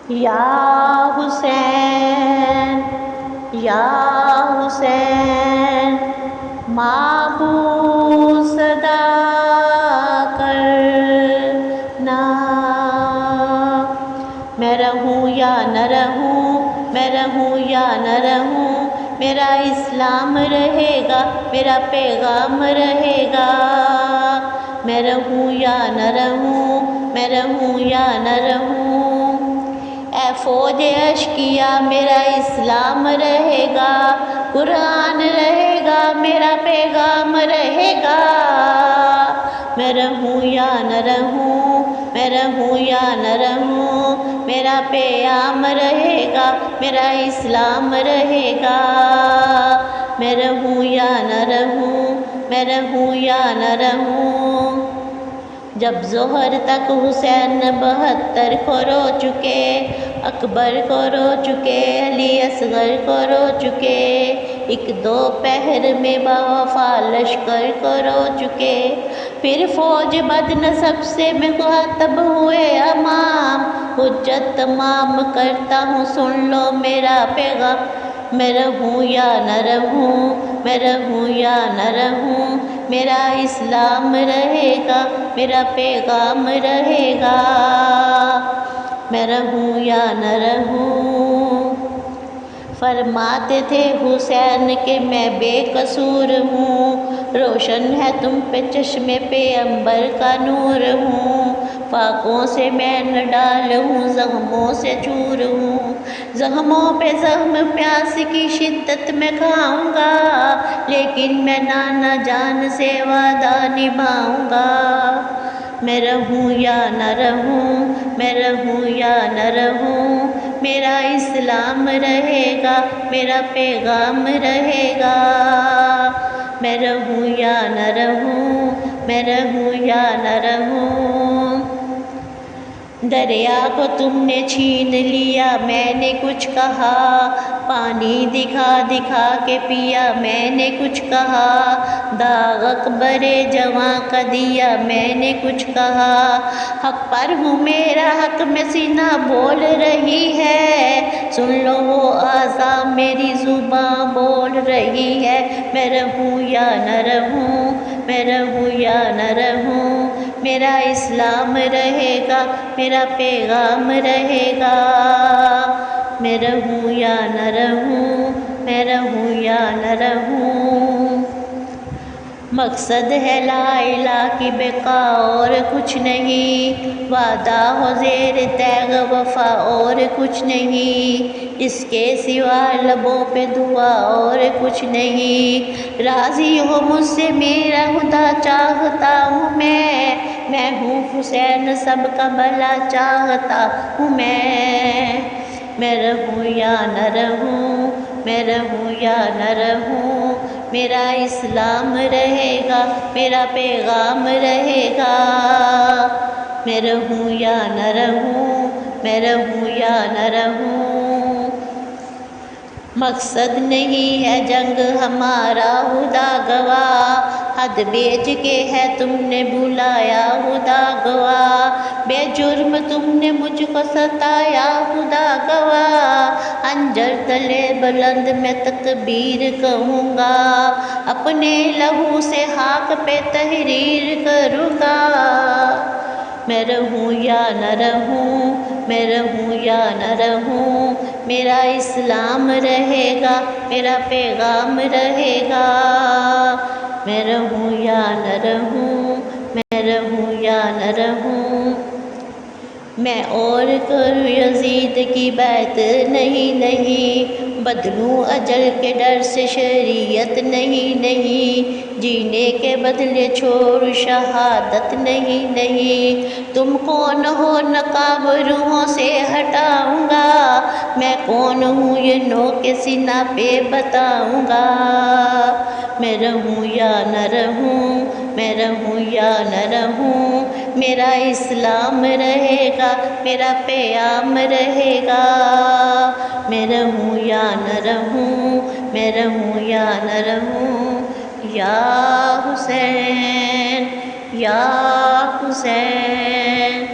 یا حسین یا حسین محبوس صدا کرنا، میں رہوں یا نہ رہوں، میں رہوں یا نہ رہوں، میرا اسلام رہے گا، میرا پیغام رہے گا، میں رہوں یا نہ رہوں، میں رہوں یا نہ رہوں، اے فوج اشقیا میرا اسلام رہے گا، قرآن رہے گا، میرا پیغام رہے گا، میں رہوں یا نہ رہوں، میں رہوں یا نہ رہوں، میرا پیغام رہے گا، میرا اسلام رہے گا، میں رہوں یا نہ رہوں، میں رہوں یا نہ رہوں، جب ظہر تک حسین 72 کو رو چکے، اکبر کو رو چکے، علی اصغر کو رو چکے، ایک دو پہر میں باوفا لشکر کو رو چکے، پھر فوج بد نسب سے مخاطب ہوئے امام، حجت تمام کرتا ہوں سن لو میرا پیغام، میں رہوں یا نہ رہوں، میں رہوں یا نہ رہوں، میرا اسلام رہے گا، میرا پیغام رہے گا، میں رہوں یا نہ رہوں، فرماتے تھے حسین کہ میں بے قصور ہوں، روشن ہے تم پہ چشم پیغمبر کا نور ہوں، فاقوں سے میں نہ ڈال ہوں، زخموں سے چور ہوں، زخموں پہ زخم پیاس کی شدت میں کھاؤں گا، لیکن میں نانا جان سے وعدہ نبھاؤں گا، میں رہوں یا نہ رہوں، میں رہوں یا نہ رہوں، میرا اسلام رہے گا، میرا پیغام رہے گا، میں رہوں یا نہ رہوں، میں رہوں یا نہ رہوں، دریا کو تم نے چھین لیا میں نے کچھ کہا، پانی دکھا دکھا کے پیا میں نے کچھ کہا، داغ اکبر جواں کا دیا میں نے کچھ کہا، حق پر ہوں میرا حق میں سینہ بول رہی ہے، سن لو وہ آزاں میری زباں بول رہی ہے، میں رہوں یا نہ رہوں، میں رہوں یا نہ رہوں، میرا اسلام رہے گا، میرا پیغام رہے گا، میں رہوں یا نہ رہوں، میں رہوں یا نہ رہوں، مقصد ہے لا الہ کی بقا اور کچھ نہیں، وعدہ ہو زیر تیغ وفا اور کچھ نہیں، اس کے سوا لبوں پہ دعا اور کچھ نہیں، راضی ہو مجھ سے میرا خدا چاہتا ہوں میں ہوں حسین سب کا بھلا چاہتا ہوں میں رہوں یا نہ رہوں، میں رہوں یا نہ رہوں، میرا اسلام رہے گا، میرا پیغام رہے گا، میں رہوں یا نہ رہوں، میں رہوں یا نہ رہوں، مقصد نہیں ہے جنگ ہمارا خدا گواہ، حد بیچ کے ہے تم نے بلایا خدا گواہ، بے جرم تم نے مجھ کو ستایا خدا گواہ، خنجر تلے بلند میں تکبیر کہوں گا، اپنے لہو سے خاک پہ تحریر کروں گا، میں رہوں یا نہ رہوں، میں رہوں یا نہ رہوں، میرا اسلام رہے گا، میرا پیغام رہے گا، میں رہوں یا نہ رہوں، میں رہوں یا نہ رہوں، میں اور کروں یزید کی بیعت نہیں، بدلوں اجل کے ڈر سے شریعت نہیں، جینے کے بدلے چھوڑ شہادت نہیں، تم کون ہو نقاب روحوں سے ہٹاؤں گا، میں کون ہوں یہ نو کے سینہ پہ بتاؤں گا، میں رہوں یا نہ رہوں، میں رہوں یا نہ رہوں، میرا اسلام رہے گا، میرا پیغام رہے گا، میں رہوں یا نہ رہوں، میں رہوں یا نہ رہوں، یا حسین یا حسین۔